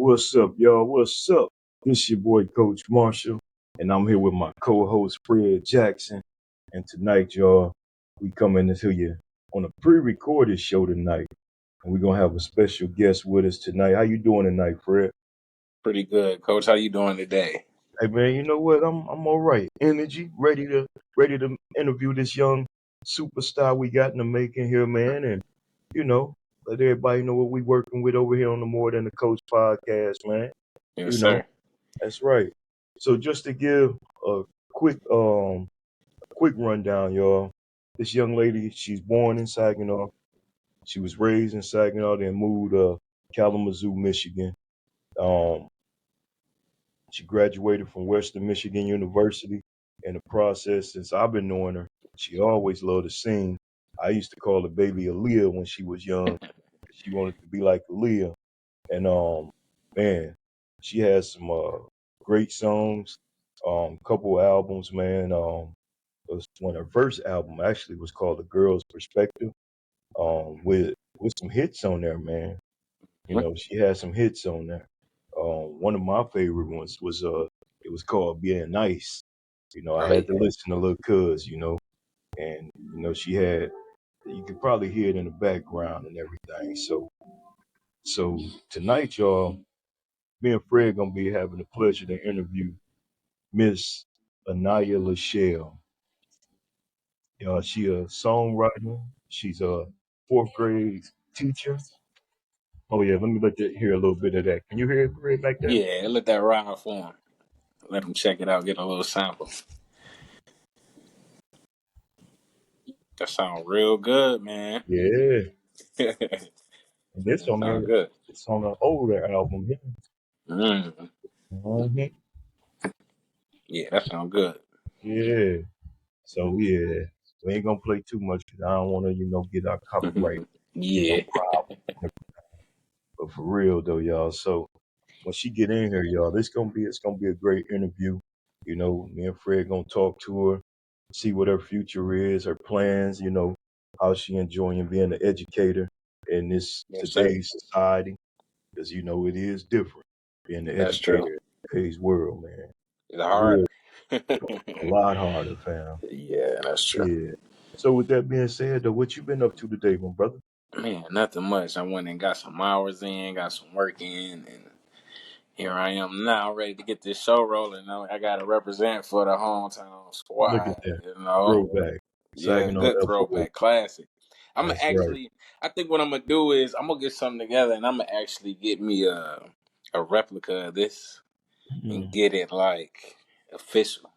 What's up, y'all? What's up? This your boy, Coach Marshall, and I'm here with my co-host, Fred Jackson. And tonight, y'all, we coming to you on a pre-recorded show tonight, and we're gonna have a special guest with us tonight. How you doing tonight, Fred? Pretty good, Coach. How you doing today? Hey, man, you know what? I'm all right. Energy, ready to interview this young superstar we got in the making here, man, and you know, let everybody know what we working with over here on the More Than the Coach podcast, man. Yes, You know. sir. That's right. So just to give a quick rundown, y'all. This young lady, she's born in Saginaw. She was raised in Saginaw, then moved to Kalamazoo, Michigan. Um, she graduated from Western Michigan University. In the process, since I've been knowing her, she always loved to sing. I used to call her Baby Aaliyah when she was young. She wanted to be like Aaliyah. And man, she has some great songs, couple albums, man. Was when her first album actually was called The Girl's Perspective, with some hits on there, man. You know, she had some hits on there. One of my favorite ones was it was called Being Nice. You know, I Oh had to yeah, listen to Lil Cuz, and she had, you could probably hear it in the background and everything. So tonight, y'all, me and Fred gonna be having the pleasure to interview Miss Anaia Lachelle. She a songwriter. She's a fourth grade teacher. Oh yeah, let me let you hear a little bit of that. Can you hear it, Fred, back there? yeah. Let that ride for him. Let him check it out. Get a little sample. That sound real good, man. Yeah, that and this on there, sound good. it's on an older album here. Mm. Mhm. Yeah, that sound good. Yeah. So yeah, we ain't gonna play too much 'cause I don't want to, get our copyright, yeah, problem. But for real though, y'all. So when she get in here, y'all, it's gonna be a great interview. Me and Fred gonna talk to her, see what her future is, her plans. How she enjoying being an educator in this yes, sir. today's society, because it is different being an That's true. educator in today's world, man. It's Real, harder. a lot harder, fam. yeah, that's true. Yeah. So with that being said, though, what you been up to today, my brother? Man, nothing much. I went and got some hours in, got some work in, and here I am now, ready to get this show rolling. I got to represent for the hometown Look at squad. that You know, throwback, yeah, Saginaw good FO. throwback, classic. I'm gonna That's right. actually. I think what I'm gonna do is I'm gonna get something together, and I'm gonna actually get me a replica of this and Mm, get it like official.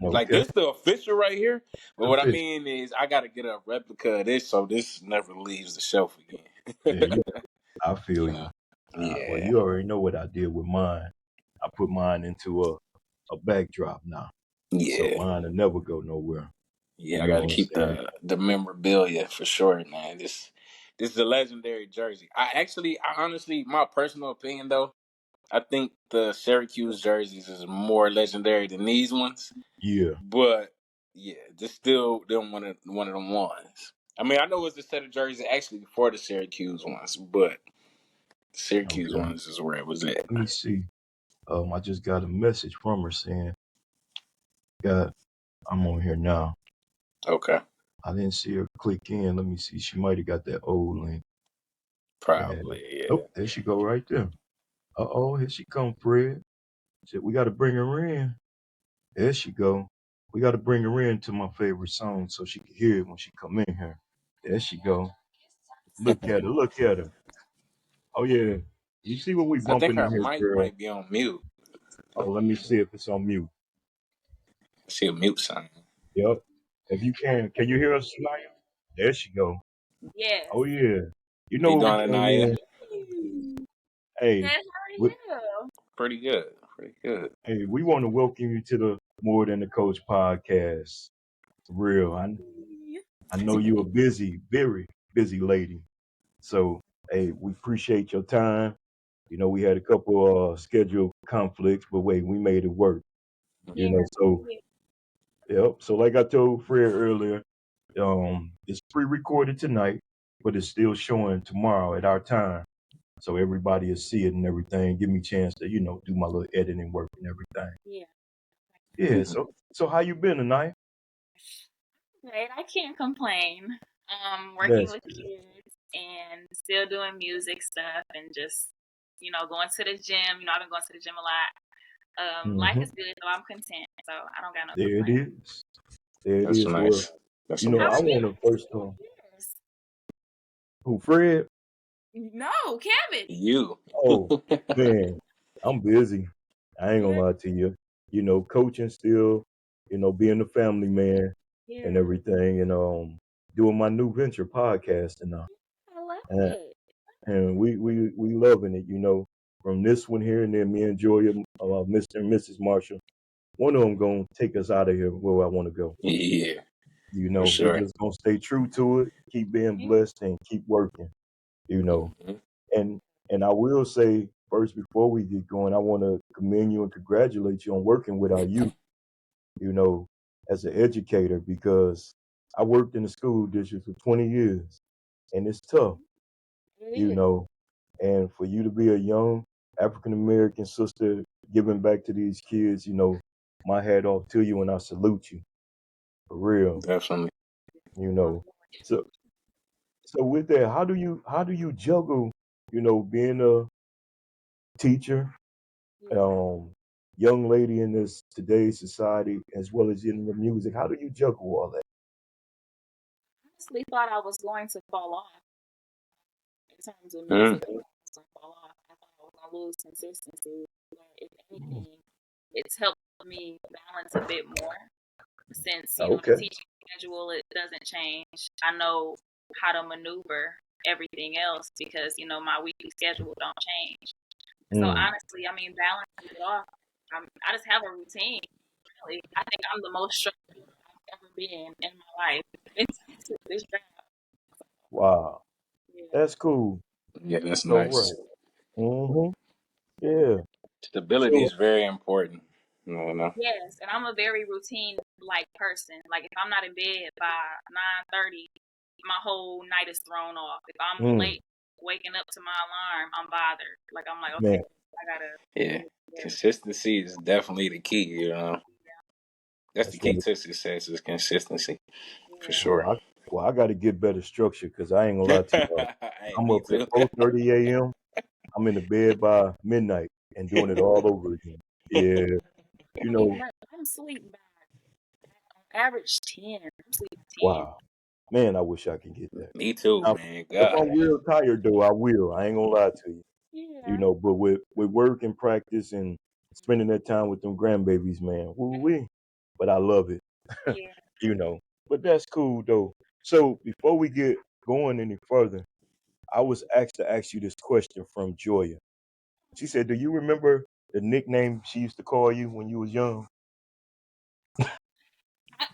Like okay. this the official right here. But what I Official. mean is I got to get a replica of this so this never leaves the shelf again. Yeah, I feel you you. know, Well, yeah. you already know what I did with mine. I put mine into a backdrop now, so Yeah. mine will never go nowhere. Yeah, You I know got to what I'm keep saying? the memorabilia for sure, man. This is a legendary jersey. I honestly, my personal opinion though, I think the Syracuse jerseys is more legendary than these ones. Yeah. But yeah, this still them one of them ones. I mean, I know it's a set of jerseys actually before the Syracuse ones, but the Syracuse Okay. ones is where it was at. Let me see. I just got a message from her saying, "God, I'm on here now." Okay, I didn't see her click in. Let me see. She might have got that old link. Yeah. probably yeah. Oh, there she go right there. Uh-oh, here she come, Fred. Said we got to bring her in. There she go. We got to bring her in to my favorite song so she can hear it when she come in here. There she go. Look at her. Look at her. Oh yeah. You see what we I think bumping in her here, mic girl? might be on mute. Oh, let me see if it's on mute. I see a mute sign. Yep. If you can you hear us, Smile? There she go. Yes. Oh yeah. You How know you what we doing, hey Anaya? man. Good, Hey, how are we, you? Pretty good. Pretty good. hey, we want to welcome you to the More Than the Coach podcast. For real. I know you're a busy, very busy lady. So, hey, we appreciate your time. We had a couple schedule conflicts, but wait, we made it work. Yes, So yep. So like I told Fred earlier, it's pre-recorded tonight, but it's still showing tomorrow at our time. so everybody will see it and everything. Give me a chance to, do my little editing work and everything. Yeah. Yeah. Mhm. So how you been tonight? Great. I can't complain. Working That's with good. kids and still doing music stuff and just, going to the gym. I've been going to the gym a lot. Life Hmm. is good, so I'm content. So I don't got no There it complaints. is. There it That's is. Well, nice. That's a How I are blessing. you? want to first Yes. who Fred? No, Kevin. You. Oh man, I'm busy. I ain't gonna Yeah. lie to you. Coaching still, being a family man and Yeah. everything, and doing my new venture podcasting now. I love And, it. and we loving it, from this one here and then me and Joya, Mr. and Mrs. Marshall. One of them gonna take us out of here where I want to go. Yeah, for We sure. just gonna stay true to it, keep being Yeah. blessed, and keep working. You know, Hmm. and I will say first before we get going, I want to commend you and congratulate you on working with our youth. You know, as an educator because I worked in the school district for 20 years, and it's tough. It You is. know, and for you to be a young African American sister giving back to these kids, my hat off to you and I salute you for real. Definitely. You know, so with that, how do you juggle, being a teacher, Yeah. um, young lady in this today's society as well as in the music? How do you juggle all that? Honestly, thought I was going to fall off in terms of Mm. music. I thought I was going to fall off. I thought I was going to lose consistency. But if Mm, anything, it's helped me balance a bit more since the okay. teaching schedule it doesn't change. I know how to maneuver everything else because my weekly schedule don't change. So Mm. honestly, I mean, balancing it off, I just have a routine. Really, I think I'm the most structured I've ever been in my life. Into this job. Wow. Yeah. That's cool. Yeah, that's So nice. right. Mm-hmm. Yeah. Stability So is very important. No. Yes, and I'm a very routine like person. Like if I'm not in bed by 9:30, my whole night is thrown off. If I'm mm, late waking up to my alarm, I'm bothered. Like I'm like, okay, man, I gotta Yeah, get it together. consistency is definitely the key. That's the that's key one of to success is consistency for Yeah. sure. I got to get better structure because I ain't gonna lie to you. Hey, I'm me up at too. 4:30 a.m. I'm in the bed by midnight and doing it all over again. Yeah, you I mean, know, I'm sleep by on average 10. I'm sleep 10. wow, man, I wish I could get that. Me too, Now, man. if God. I'm real tired though, I will. I ain't gonna lie to you. Yeah. But with work and practice and spending that time with them grandbabies, man, woo wee. But I love it. Yeah. you know. But that's cool though. So before we get going any further, I was asked to ask you this question from Joya. She said, "Do you remember the nickname she used to call you when you was young?"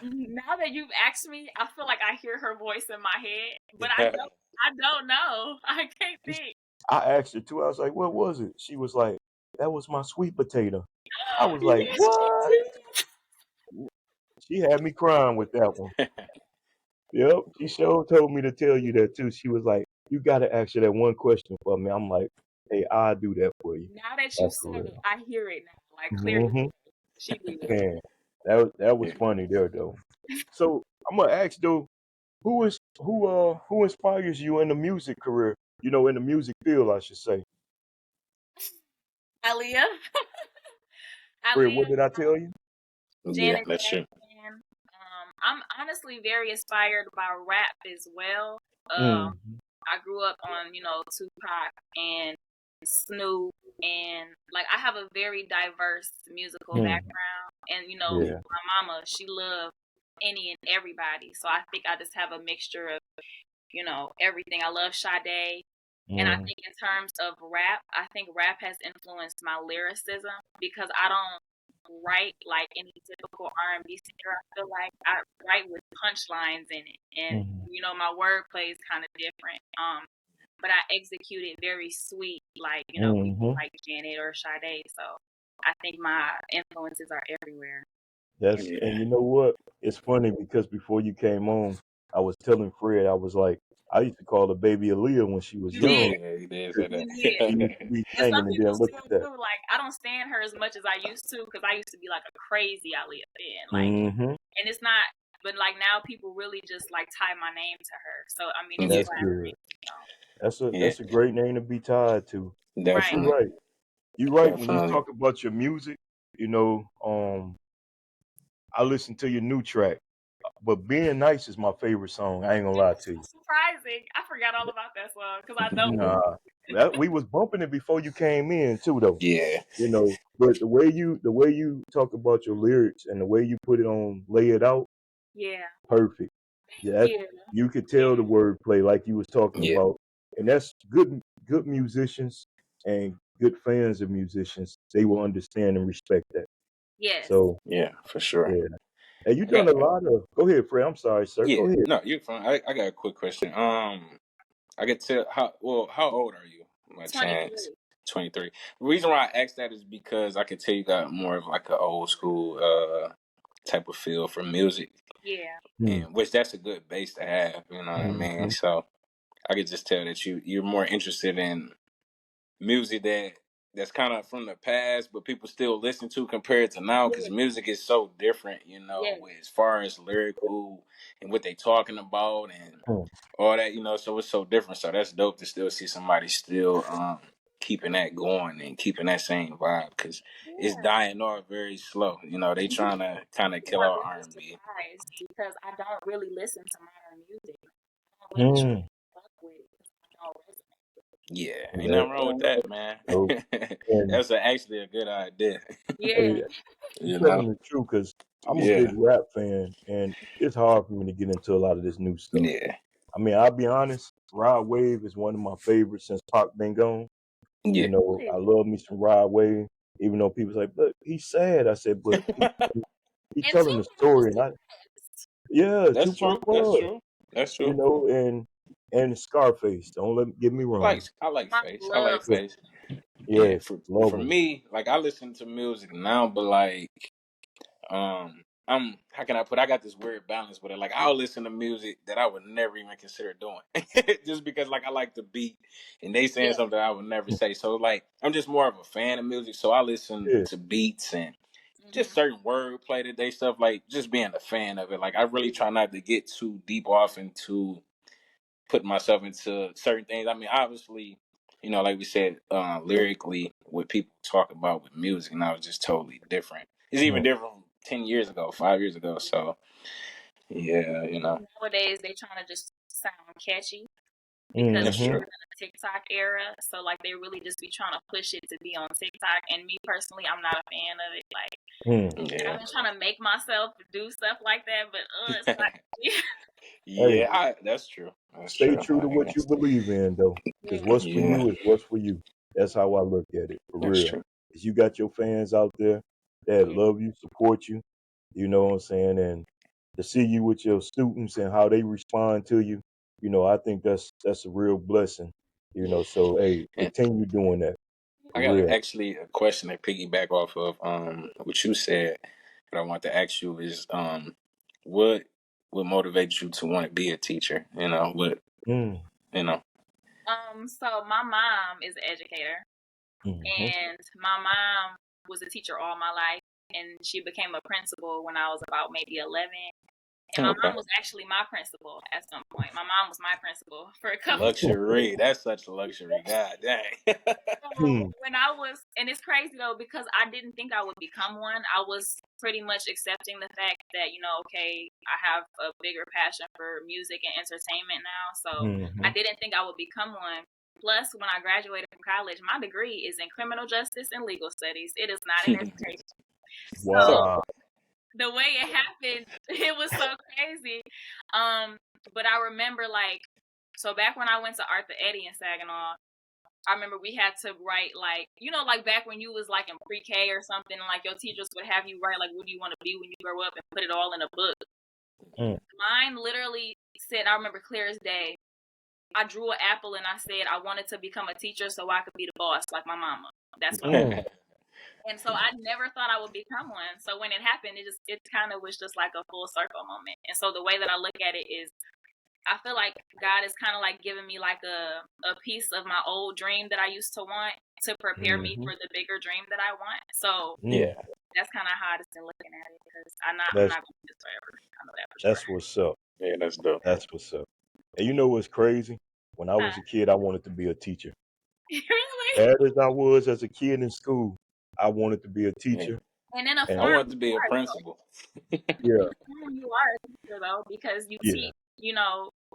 Now that you've asked me, I feel like I hear her voice in my head, but I don't know. I can't She- think. I asked her too. I was like, "What was it?" She was like, "That was my sweet potato." I was like, Yes, she "What?" did. She had me crying with that one. Yep, she sure told me to tell you that too. She was like, "You got to ask her that one question for me." I'm like, "Hey, I'll do that for you." Now that you That's for said it, real. I hear it now, like clear as Hmm. day. She did. Man, that was funny there though. So I'm gonna ask though, who inspires you in the music career? In the music field, I should say. Aaliyah, Fred, what Aaliyah, did I tell you? Yeah, Janet that's true. Jackson. I'm honestly very inspired by rap as well. Mm, I grew up on, Tupac and Snoop and like I have a very diverse musical mm, background and yeah. my mama, she loved any and everybody. So I think I just have a mixture of, everything. I love Sade. And I Mm, think in terms of rap, I think rap has influenced my lyricism because I don't write like any typical R&B singer. I feel like I write with punchlines in it, and mm, my wordplay is kind of different. But I execute it very sweet, like people mm-hmm. like Janet or Sade. So I think my influences are everywhere. And Yeah. you know what? It's funny because before you came on, I was telling Fred, I was like, I used to call her Baby Aaliyah when she was You young. did. Yeah, he did say You did. She that. used to be And some singing, and people then look still at that. do. Like, I don't stand her as much as I used to because I used to be like a crazy Aaliyah fan. Like, Mm-hmm. and it's not, but like now people really just like tie my name to her. So, I mean, it's Yeah, That's flattering. good. So. yeah, That's a great name to be tied to. But you're Right. definitely, right. You're right. When you definitely. talk about your music, you know, I listen to your new track. But Being Nice is my favorite song. I ain't gonna lie That's to you. so surprising. I forgot all about that song because I know. Nah, we was bumping it before you came in too, though. Yeah, You know, but the way you talk about your lyrics and the way you put it on, lay it out, Yeah. perfect. Yeah, Thank you. you could Yeah. tell the wordplay like you was talking yeah, about, and that's good musicians and good fans of musicians. They will understand and respect that. Yes. So yeah, for sure. yeah, and you I done got, a lot of. Go ahead, Fred. I'm sorry, sir. yeah, Go ahead. no, you're fine. I got a quick question. I could tell how old are you? My chance. 23. 23. The reason why I asked that is because I could tell you got more of like an old school type of feel for music, Yeah. Hmm. and which that's a good base to have. You know what I mean? Mm-hmm. So I could just tell that you're more interested in music that's kind of from the past, but people still listen to compared to now because Yeah. music is so different. Yes. As far as lyrical and what they talking about and Hmm. all that. So it's so different. So that's dope to still see somebody still keeping that going and keeping that same vibe because it's Yeah. dying off very slow. They And people trying to kind of kill are out really R&B. surprised because I don't really listen to modern music. I don't really try Hmm. to fuck with it because I don't resonate. Yeah, ain't Yeah. nothing wrong with that, man. So, and That's actually a good idea. Yeah. hey, you you know? telling the truth because I'm a big Yeah, rap fan, and it's hard for me to get into a lot of this new stuff. yeah, I mean, I'll be honest. Rod Wave is one of my favorites since Pac been gone. You yeah. know, I Really. love me some Rod Wave, even though people say, "But he's sad." I said, "But he And telling the Tupac was story." And the I, best. yeah, That's Tupac true. That's was, true. That's you true. know, and Scarface. Don't get me wrong. I like My Face. I like love. Yeah, Face. And yes, for love him. me, like I listen to music now, but like I'm how can I put I got this weird balance with it. Like I'll listen to music that I would never even consider doing. Just because like I like the beat and they saying Yeah. something I would never say. So like I'm just more of a fan of music. So I listen Yeah, to beats and just Hmm. certain wordplay that they stuff like just being a fan of it. Like I really try not to get too deep off into putting myself into certain things. I mean, obviously, like we said, lyrically, what people talk about with music now is just totally different. It's even different from 10 years ago, 5 years ago. So yeah, Nowadays, they trying to just sound catchy because that's we mm-hmm. live true. in a TikTok era. So, like, they really just be trying to push it to be on TikTok. And me personally, I'm not a fan of it. Like, Mm. I've Yeah, been trying to make myself do stuff like that, but it's not. Hey, yeah, that's true. That's stay true. true to what you believe in, though, because Yeah. what's for Yeah, you is what's for you. That's how I look at it, for that's real. true. 'Cause you got your fans out there that Yeah. love you, support you. You know what I'm saying? And to see you with your students and how they respond to you, I think that's a real blessing. So hey, And continue doing that, I for got real. actually a question to piggyback off of what you said that I want to ask you is what would motivate you to want to be a teacher? What Mm, you know. So my mom is an educator, mm-hmm. and my mom was a teacher all my life, and she became a principal when I was about maybe 11. And my Okay. mom was actually my principal at some point. My mom was my principal for a couple. Luxury. That's such a luxury. God dang. So when I was, and it's crazy though, because I didn't think I would become one. I was pretty much accepting the fact that, okay, I have a bigger passion for music and entertainment now. So I Mm-hmm. didn't think I would become one. Plus, when I graduated from college, my degree is in criminal justice and legal studies. It is not in education. so So Wow. the way it happened, it was so crazy. But I remember so back when I went to Arthur Eddy in Saginaw, I remember we had to write like back when you was like in pre-K or something, and like your teachers would have you write like what do you want to be when you grow up and put it all in a book. Mm. Mine literally said, I remember clear as day. I drew an apple and I said I wanted to become a teacher so I could be the boss like my mama. That's what I Mm. said. And so I never thought I would become one. So when it happened, it kind of was just like a full circle moment. And so the way that I look at it is I feel like God is kind of like giving me like a piece of my old dream that I used to want to prepare me Mm-hmm. for the bigger dream that I want. So Mm. Yeah. that's kind of how I've been looking at it because I'm That's not going to do this forever. I know that for sure. that's what's up. Yeah, that's dope. That's what's up. And you know what's crazy? When I was a kid, I wanted to be a teacher. Really? Bad as I was as a kid in school, I wanted to be a Yeah. teacher. And in a I And form, wanted to you be a are though. principal. yeah, In a form, you are a teacher though because you yeah, teach,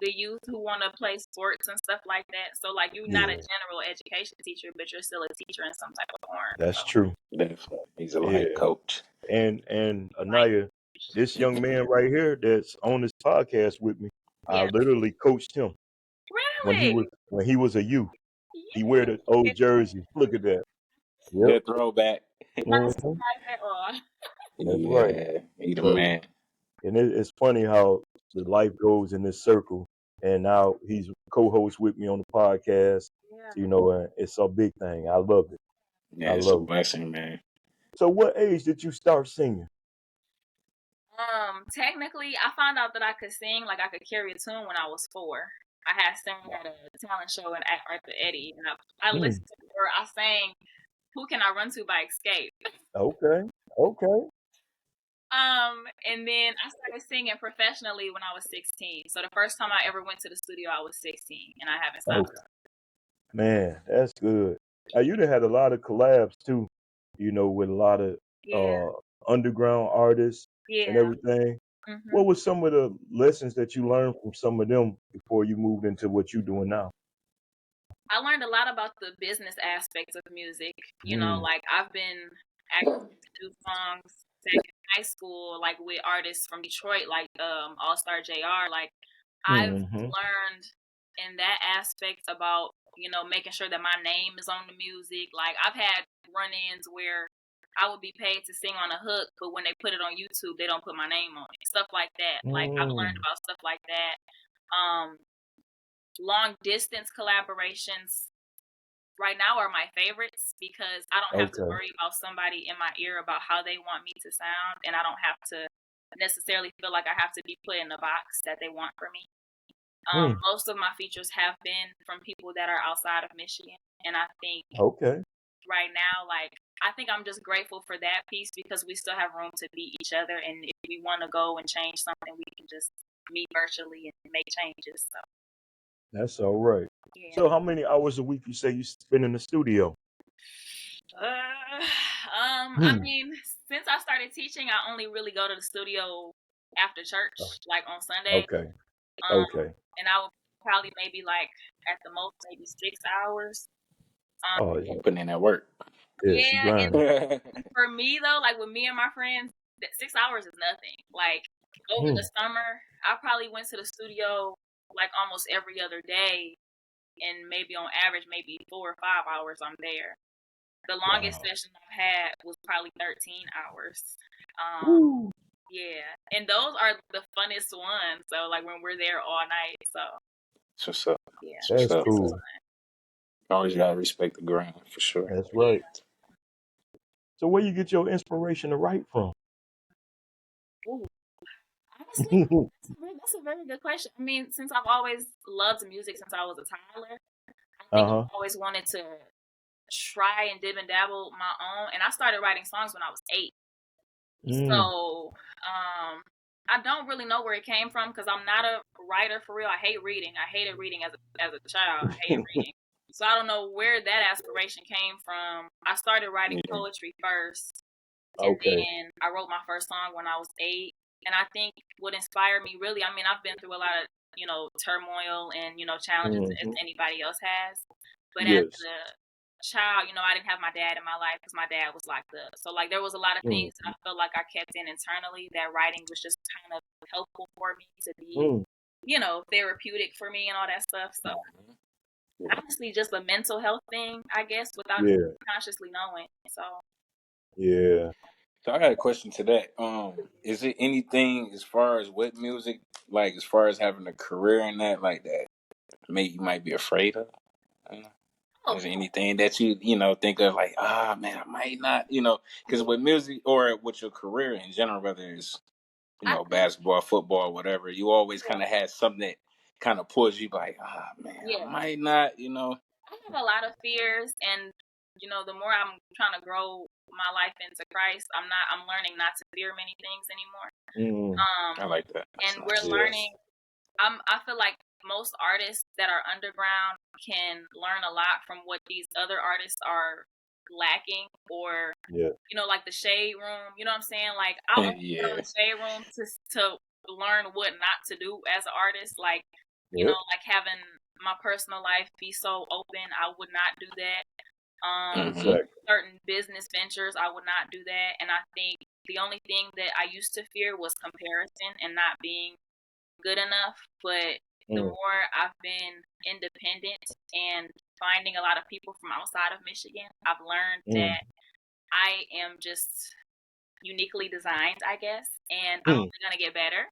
the youth who want to play sports and stuff like that. So like you're not a yeah. general education teacher, but you're still a teacher in some type of form. So That's true. Definitely. He's a life Yeah. coach. And like, Anaya, this young man right here that's on this podcast with me, I yeah, literally coached him really, when he was a youth. He wear the yeah. old jersey. Look at that. Yep. That throwback. Not Hmm. surprised at all. That's right. Yeah. He the So, man. and it's funny how the life goes in this circle. And now he's co-host with me on the podcast. Yeah. It's a big thing. I love it. Yeah, I it's a love it. blessing, man. So, what age did you start singing? Technically, I found out that I could sing, like I could carry a tune when I was 4. I had sang at a talent show at Arthur Eddie, and I Hmm. listened to her. I sang "Who Can I Run To" by Escape. Okay. Okay. And then I started singing professionally when I was 16. So the first time I ever went to the studio, I was 16, and I haven't stopped. Okay. Man, that's good. You done had a lot of collabs too, with a lot of Yeah, uh underground artists and yeah. everything. hmm What was some of the lessons that you learned from some of them before you moved into what you're doing now? I learned a lot about the business aspects of music. Mm. Like I've been acting to do songs back in high school, like with artists from Detroit, like All Star JR. Like I've Mm-hmm. learned in that aspect about making sure that my name is on the music. Like I've had run-ins where I would be paid to sing on a hook, but when they put it on YouTube, they don't put my name on it. Stuff like that. Like I've learned Mm. about stuff like that. Um, Long distance collaborations right now are my favorites because I don't have to Okay. worry about somebody in my ear about how they want me to sound, and I don't have to necessarily feel like I have to be put in the box that they want for me. Mm. Most of my features have been from people that are outside of Michigan, and I think Okay. right now, like, I think I'm just grateful for that piece because we still have room to be each other, and if we want to go and change something, we can just meet virtually and make changes. So That's all right. yeah. So how many hours a week you say you spend in the studio? I Hmm. mean, since I started teaching, I only really go to the studio after church, like on Sunday. Okay. Um, Okay. and I would probably maybe like at the most maybe 6 hours. Oh I'm yeah. putting in that work. Yeah, she Yeah, and grinding. for me though, like with me and my friends, that 6 hours is nothing. Like over Hmm. the summer, I probably went to the studio like almost every other day, and maybe on average, maybe 4 or 5 hours I'm there. The longest Wow. session I've had was probably 13 hours. Um, Woo. yeah, and those are the funnest ones. So like when we're there all night. So That's what's up. yeah, That's what's That's up, it's man. cool. fun. Always gotta respect the grind for sure. That's Yeah. right. So where you get your inspiration to write from? Ooh, honestly, that's a very good question. I mean, since I've always loved music since I was a toddler, I think Uh-huh. I've always wanted to try and dib and dabble my own. And I started writing songs when I was 8. Mm. So, I don't really know where it came from because I'm not a writer for real. I hate reading. I hated reading as a child. I hated reading. So I don't know where that aspiration came from. I started writing Yeah. poetry first, and Okay. then I wrote my first song when I was 8. And I think what inspired me really, I mean, I've been through a lot of turmoil and challenges as Hmm. anybody else has. But as Yes. a child, I didn't have my dad in my life because my dad was locked up. So like there was a lot of Mm. things that I felt like I kept in internally that writing was just kind of helpful for me to be, Mm. therapeutic for me and all that stuff. So Yeah. honestly, just a mental health thing, I guess, without Yeah. consciously knowing. So Yeah. So I got a question to that. Is it anything as far as what music, like as far as having a career in that, like that, you might be afraid of? I don't know. oh, Is there anything that you think of like, man, I might not, because with music or with your career in general, whether it's I think basketball, football, whatever, you always kind of had something that kind of pulls you like, man, I Yeah. might not, you know. I have a lot of fears, and the more I'm trying to grow my life into Christ, I'm learning not to fear many things anymore. I like that. That's And we're nice. learning. I feel like most artists that are underground can learn a lot from what these other artists are lacking, or Yeah. like the shade room. You know what I'm saying? Like, I only get on Yeah. the shade room to learn what not to do as an artist. Like, Yeah. like having my personal life be so open, I would not do that. Mm-hmm. Exactly. Certain business ventures, I would not do that. And I think the only thing that I used to fear was comparison and not being good enough. But the more I've been independent and finding a lot of people from outside of Michigan, I've learned that I am just uniquely designed, I guess, and I'm only gonna get better.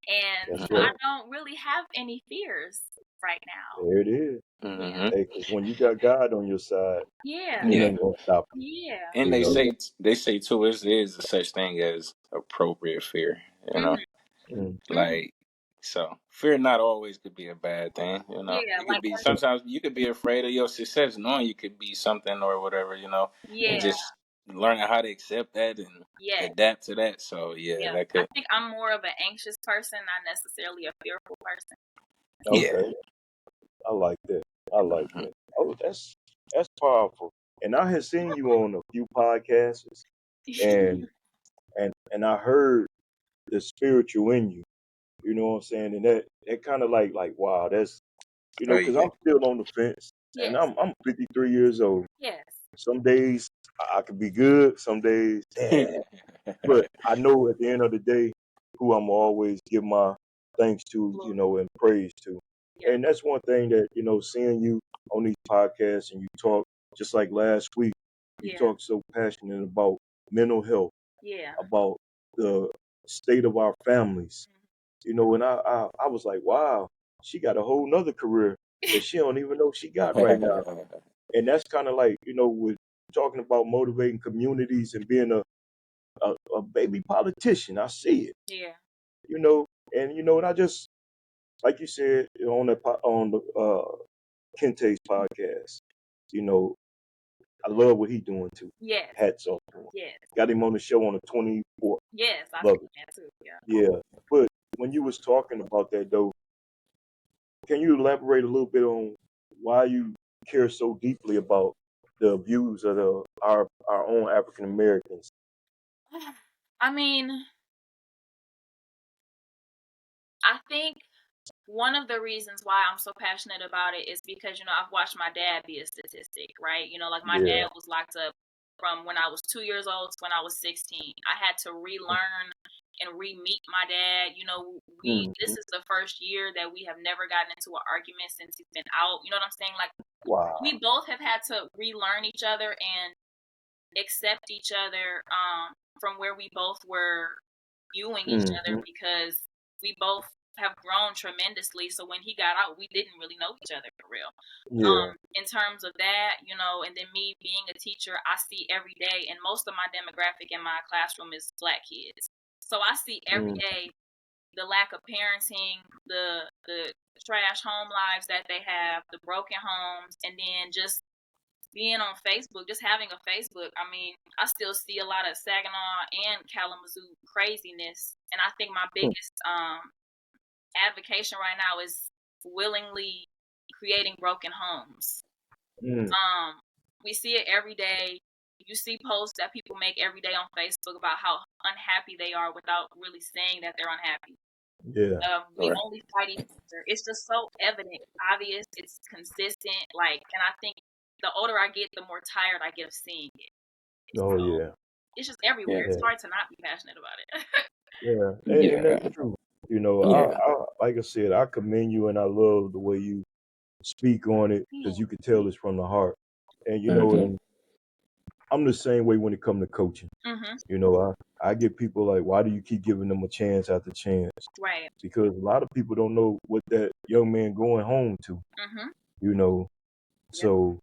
And That's I right. don't really have any fears right now. There it is. Yeah. Mm-hmm. Hey, because when you got God on your side, Yeah. Yeah. nothing gonna stop you. Yeah. And You they know. say too, is a such thing as appropriate fear. You know, Mhm. Mhm. like so fear not always could be a bad thing. You know, Yeah. it could Like be when. sometimes you could be afraid of your success, knowing you could be something or whatever. You know, and Yeah. just learning how to accept that and Yeah. adapt to that. So yeah, Yeah. that I could. think I'm more of an anxious person, not necessarily a fearful person. Yeah. Okay. I like that. I like Mm-hmm. that. Oh, that's powerful. And I had seen you on a few podcasts, and and I heard the spiritual in you. You know what I'm saying? And that kind of like wow, that's Oh because yeah. I'm still on the fence, and Yes. I'm 53 years old. Yes. Some days I could be good, some days, but I know at the end of the day who I'm always give my thanks to, Lord. and praise to. Yeah. And that's one thing that, seeing you on these podcasts and you talk just like last week, you Yeah. talk so passionate about mental health, Yeah. about the state of our families, and I was like, wow, she got a whole nother career that she don't even know she got right now. And that's kind of like, with talking about motivating communities and being a baby politician. I see it, Yeah. and I just, like you said on on the Kente's podcast, you know, I love what he doing too. Yes. Hats off to him. Yes. Got him on the show on the 24th. Yes. I Love see it. that too. Yeah. Yeah. But when you was talking about that though, can you elaborate a little bit on why you care so deeply about the views of our own African Americans? I mean, I think one of the reasons why I'm so passionate about it is because, I've watched my dad be a statistic, right? Like my Yeah. dad was locked up from when I was 2 years old to when I was 16. I had to relearn and re-meet my dad. This Mm-hmm. is the first year that we have never gotten into an argument since he's been out. You know what I'm saying? Like, Wow. we both have had to relearn each other and accept each other from where we both were viewing each other, Mm-hmm. because we both have grown tremendously. So when he got out, we didn't really know each other for real. Yeah. In terms of that, and then me being a teacher, I see every day, and most of my demographic in my classroom is Black kids. So I see every Mm. day the lack of parenting, the trash home lives that they have, the broken homes, and then just being on Facebook, just having a Facebook. I mean, I still see a lot of Saginaw and Kalamazoo craziness, and I think my biggest advocation right now is willingly creating broken homes. Mm. We see it every day. You see posts that people make every day on Facebook about how unhappy they are without really saying that they're unhappy. Yeah. We Right. only fight each other. It's just so evident, obvious. It's consistent. And I think the older I get, the more tired I get of seeing it. Oh So yeah. it's just everywhere. Yeah. It's Yeah. hard to not be passionate about it. Yeah. And Yeah. that's true. Yeah. I like I said, I commend you and I love the way you speak on it Yeah. because you can tell it's from the heart. And Mm-hmm. and I'm the same way when it comes to coaching. Mhm. I get people like, why do you keep giving them a chance after chance? Right. Because a lot of people don't know what that young man going home to. Mhm. You know, Yeah. so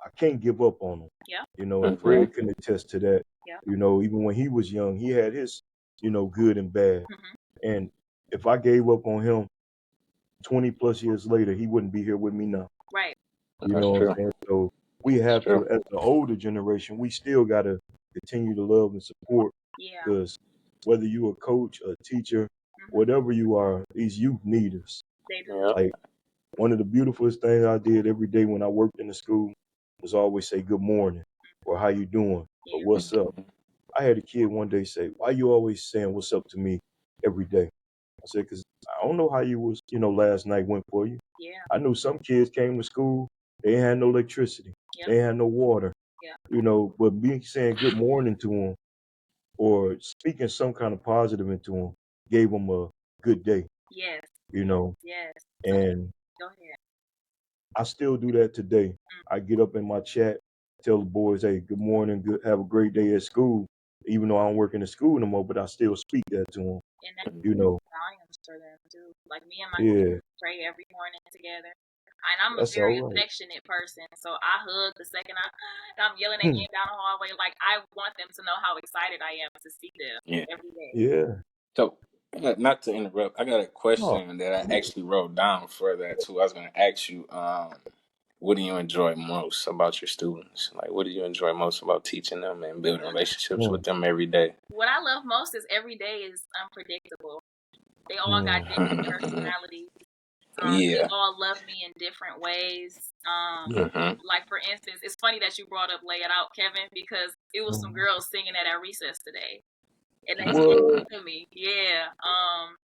I can't give up on him. Yeah. And Mm-hmm. Fred can attest to that. Yeah. Even when he was young, he had his, good and bad. Mhm. And if I gave up on him, 20 plus years later, he wouldn't be here with me now. Right. You That's know what I'm true. saying? So we That's have true. to, as the older generation, we still got to continue to love and support Yeah. because whether you a coach, a teacher, whatever you are, these youth need us. They do. Yeah. Like one of the beautifulest things I did every day when I worked in the school was always say good morning or how you doing or Yeah. what's up. I had a kid one day say, "Why you always saying what's up to me every day?" I said, "Cause I don't know how you was, last night went for you. Yeah. I knew some kids came to school, they ain't had no electricity, Yep. they ain't had no water, Yeah. but me saying good morning to them or speaking some kind of positive into them gave them a good day, Yes. you know, Yes. So and go ahead. I still do that today. I get up in my chat, tell the boys, hey, good morning, good, have a great day at school, even though I don't work in the school no more, but I still speak that to them, And that's you know. volumes for them too. Like me and my Yeah, pray every morning together. And I'm a that's very all right. affectionate person, so I hug the second I'm yelling at Hmm. you down the hallway. Like I want them to know how excited I am to see them Yeah. every day. Yeah. So, not to interrupt, I got a Oh, question that I actually wrote down for that too. I was going to ask you, what do you enjoy most about your students? Like, what do you enjoy most about teaching them and building relationships mm, with them every day? What I love most is every day is unpredictable. They all got mm, different personalities. They Yeah. all love me in different ways. yeah. Like for instance, it's funny that you brought up "Lay It Out," Kevin, because it was some Mm. girls singing at our recess today, and they stick What? to me. Yeah.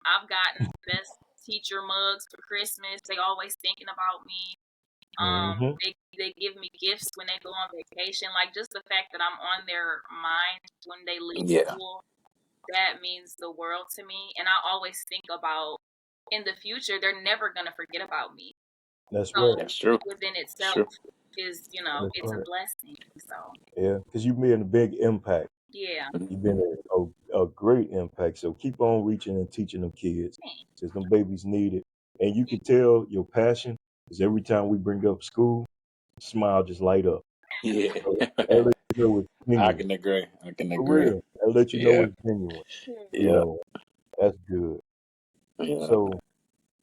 I've gotten best teacher mugs for Christmas. They always thinking about me. Mm-hmm. They give me gifts when they go on vacation. Like just the fact that I'm on their mind when they leave Yeah. school, that means the world to me. And I always think about in the future, they're never gonna forget about me. That's So right. That's true. within That's itself true. is, That's it's a right. blessing. So Yeah, because you've made a big impact. yeah. You've been a great impact. So keep on reaching and teaching them kids because them babies need it. And you can tell your passion because every time we bring up school, smile just light up. Yeah. So that let you know it's I genuine. can agree. I can For agree. real. That let you know Yeah. it's genuine. You Yeah. know, that's good. Yeah.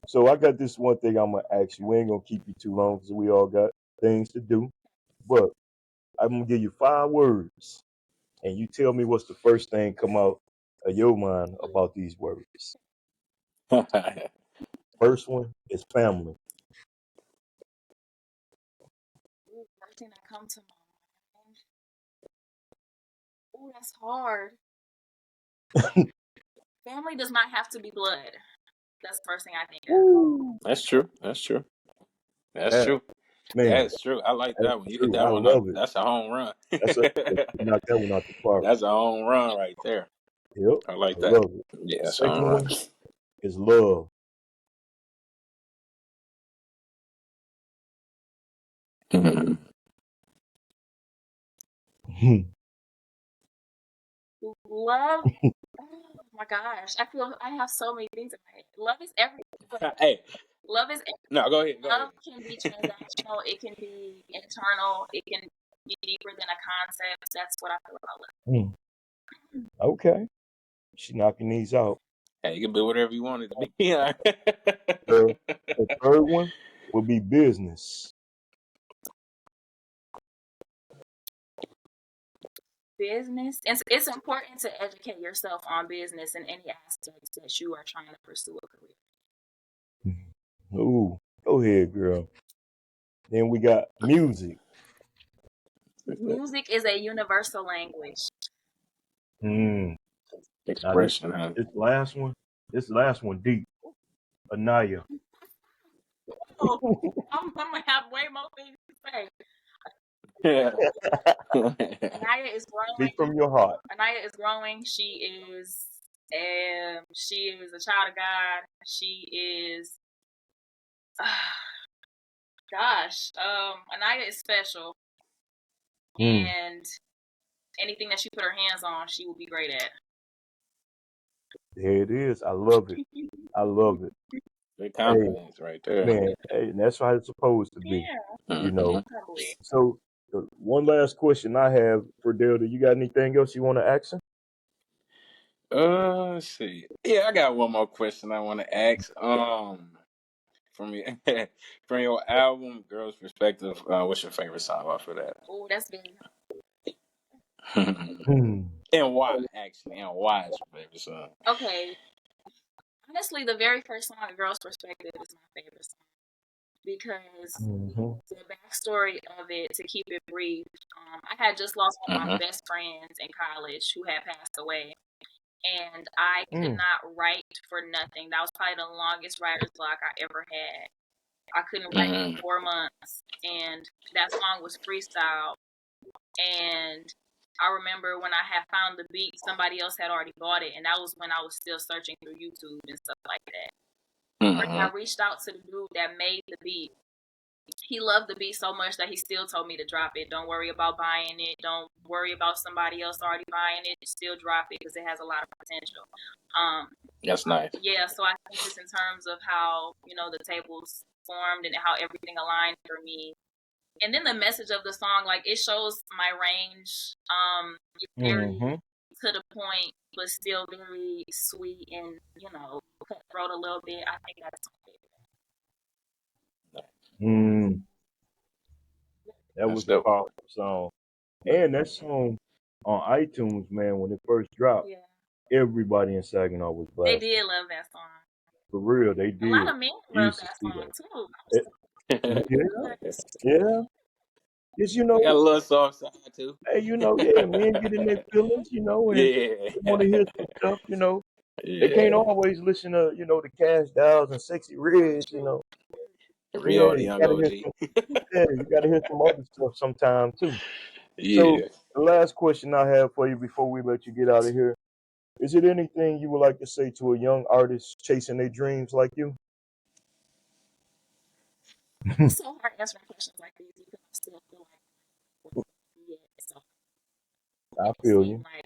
So I got this one thing I'm gonna ask you. We ain't gonna keep you too long because we all got things to do. But I'm gonna give you 5 words, and you tell me what's the first thing come out of your mind about these words. First one is family. First thing that come to my mind. Oh, that's hard. Family does not have to be blood. That's the first thing I think of. Woo! That's true. That's true. That's That true. man, That's true. I like that's that one. You hit true. that I one up. love it. That's a home run. That's a knock that one out the park. That's a home run right there. Yep, I I like that. love it. Yeah, The that's a home second run. one is love. Mhm. Love. Oh my gosh, I feel I have so many things in my head. Love is everything. Hey, Love is no, go ahead. Go love ahead. can be transactional. It can be internal. It can be deeper than a concept. That's what I feel about love. Hmm, okay, she knocking these out. Hey, you can be whatever you want it to be. Yeah. The third one will be business. Business. It's important to educate yourself on business in any aspects that you are trying to pursue a career. Ooh, go ahead, girl. Then we got music. Music is a universal language. Hmm. Now Expression, huh? this last one deep. Anaya. Oh, I'm gonna have way more things to say. Yeah. Anaya is Speak growing. from your heart. Anaya is growing. She is a child of God. She is gosh. Anaya is special, Hmm. and anything that she put her hands on, she will be great at. There it is. I love it. I love it. Good Hey, confidence right there. man. Hey, and that's how it's supposed to be. Yeah, You Hmm. know. So, one last question I have for Delta. You got anything else you want to ask her? Let's see. Yeah, I got one more question I want to ask. from your from your album, Girl's Perspective, what's your favorite song off of that? Oh, that's very Hmm. And why, actually, and why is your favorite song? okay. Honestly, the very first song, "Girl's Perspective," is my favorite song because Mm-hmm. the backstory of it, to keep it brief, I had just lost one of my Mm-hmm. best friends in college who had passed away, and I could Mm. not write for nothing. That was probably the longest writer's block I ever had. I couldn't write Mm-hmm. for 4 months, and that song was freestyle. And I remember when I had found the beat, somebody else had already bought it, and that was when I was still searching through YouTube and stuff like that. Mm-hmm. I reached out to the dude that made the beat. He loved the beat so much that he still told me to drop it. Don't worry about buying it. Don't worry about somebody else already buying it. Still drop it because it has a lot of potential. Um, That's nice. yeah, so I think just in terms of how the tables formed and how everything aligned for me, and then the message of the song, like it shows my range. It's very Mm-hmm. to the point, but still very sweet and cutthroat a little bit. I think that's my Mm. That That's was a dope. powerful song. And that song on iTunes, man, when it first dropped, favorite. everybody in Saginaw was Yeah, they blasting. did love that song. For real, they A lot did. of men You love used to that see song that. too. Eh, yeah, yeah. It's, I got a little soft side too. hey, yeah, men get in their feelings, and Yeah. they want to hear some stuff. They can't Yeah. always listen to, the Cash Dolls and Sexy Reds, True. Rio Yeah, the you Young gotta hear OG. you gotta hear some other stuff sometime too. So Yeah. the last question I have for you before we let you get out of here, is it anything you would like to say to a young artist chasing their dreams like you? It's so hard answering questions like these because I still feel like yeah, so I it feel seemed you. like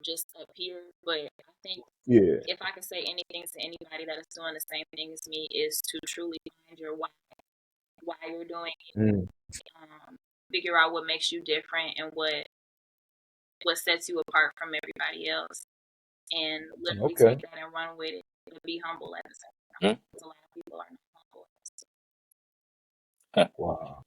just up here. But I think Yeah. if I could say anything to anybody that is doing the same thing as me is to truly find your why you're doing it. Mm, Figure out what makes you different and what sets you apart from everybody else, and literally okay. take that and run with it. But be humble at the same time. Hmm? Because a lot of people are not humble. Huh. Wow.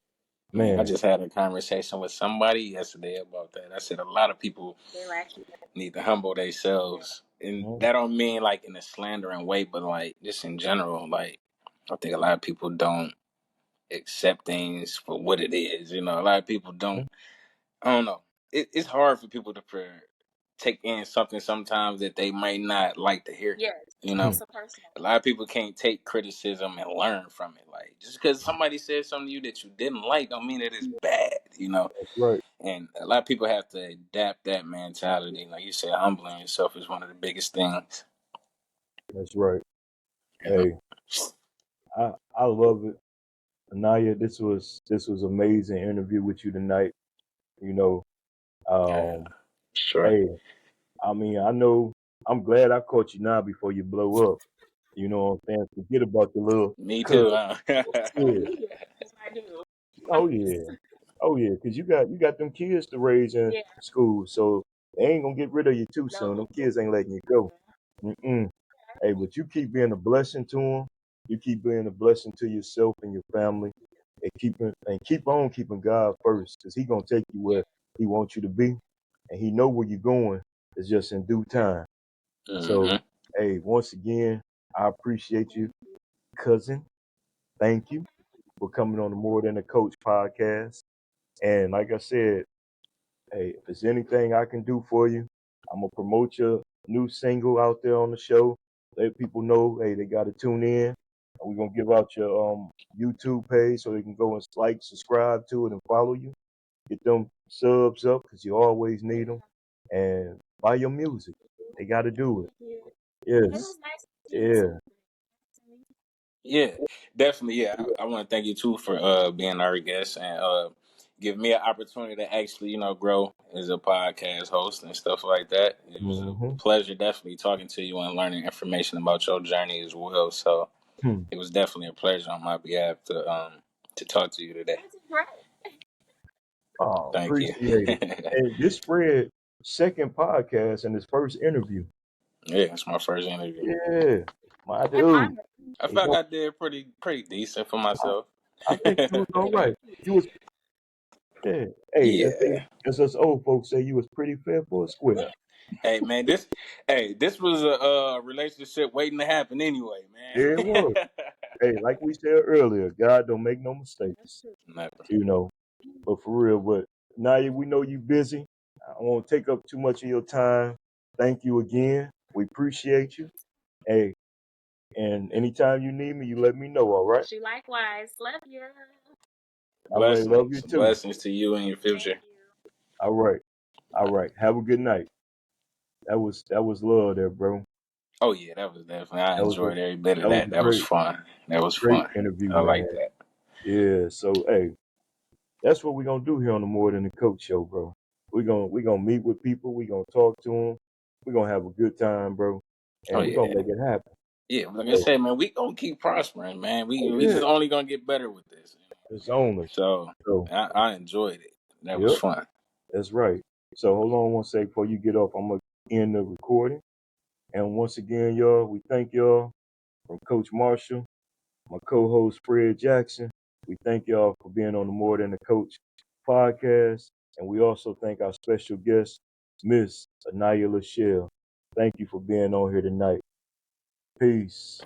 Man, I Man. just had a conversation with somebody yesterday about that. I said a lot of people They lack you. need to humble Yeah. themselves, and Mm, that don't mean like in a slandering way, but like just in general. Like I think a lot of people don't accept things for what it is. A lot of people don't. mm, I don't know. It's hard for people to take in something sometimes that they might not like to hear. Yes. You know, mm. It's a personal. a lot of people can't take criticism and learn from it. Like just because somebody said something to you that you didn't like, don't mean that it's bad. That's right. And a lot of people have to adapt that mentality. Like you said, humbling yourself is one of the biggest things. That's right. You know. Hey, I love it. Anaya, this was amazing interview with you tonight. You know, Yeah, um, sure. hey, I mean, I know I'm glad I caught you now before you blow up. You know what I'm saying? Forget about the little Me cuz. too, huh? Yeah. Yes, I do. Oh yeah. Oh yeah. Cause you got them kids to raise in Yeah. school, so they ain't gonna get rid of you too soon. No. Them kids ain't letting you go. Mm-mm. Hey, but you keep being a blessing to them. You keep being a blessing to yourself and your family, and keep on keeping God first, cause He gonna take you where He wants you to be, and He know where you're going. It's just in due time. So, Hmm. hey, once again, I appreciate you, cousin. Thank you for coming on the More Than a Coach podcast. And like I said, hey, if there's anything I can do for you, I'm gonna promote your new single out there on the show. Let people know, hey, they gotta tune in. And we're gonna give out your YouTube page so they can go and like, subscribe to it, and follow you. Get them subs up because you always need them. And buy your music. They gotta do it. Thank you. It Yes. was nice to meet you Yeah. too. Yeah, definitely. Yeah, I want to thank you too for being our guest and give me an opportunity to actually, grow as a podcast host and stuff like that. It was a Mm-hmm. pleasure, definitely talking to you and learning information about your journey as well. So Hmm. it was definitely a pleasure on my behalf to talk to you today. That's great. Oh, Thank you. appreciate it. And this Fred second podcast and his first interview. Yeah, it's my first interview. Yeah. My dude. I They felt going like I did pretty decent for myself. I think you was all right. You was yeah. Hey, Yeah. as us old folks say, you was pretty fair for a square. Hey man, this was a relationship waiting to happen anyway, Yeah, it man. was. Hey, like we said earlier, God don't make no mistakes. Never, You know. But for real, but Naya, we know you busy. I won't take up too much of your time. Thank you again. We appreciate you. Hey, and anytime you need me, you let me know, all right? She likewise. Love you. All right, love you too. blessings to you and your Thank future. you. All right. All right. Have a good night. That was love there, bro. Oh yeah, that was definitely. I That was a enjoyed every bit of that was that. a That was great fun. That was great fun. interview, I man. like that. Yeah. So hey, that's what we're gonna do here on the More Than the Coach show, bro. We're gonna meet with people, we're gonna talk to them, we're gonna have a good time, bro. Oh And we're gonna yeah, make it happen. yeah. Like I So said, man, we gonna keep prospering, man. oh We yeah, just only gonna get better with this. it's only. So So I enjoyed it. That was yep, fun. that's right. So hold on one sec before you get off. I'm gonna end the recording. And once again, y'all, we thank y'all from Coach Marshall, my co-host Fred Jackson. We thank y'all for being on the More Than the Coach podcast. And we also thank our special guest, Miss Anaia Lachelle. Thank you for being on here tonight. Peace.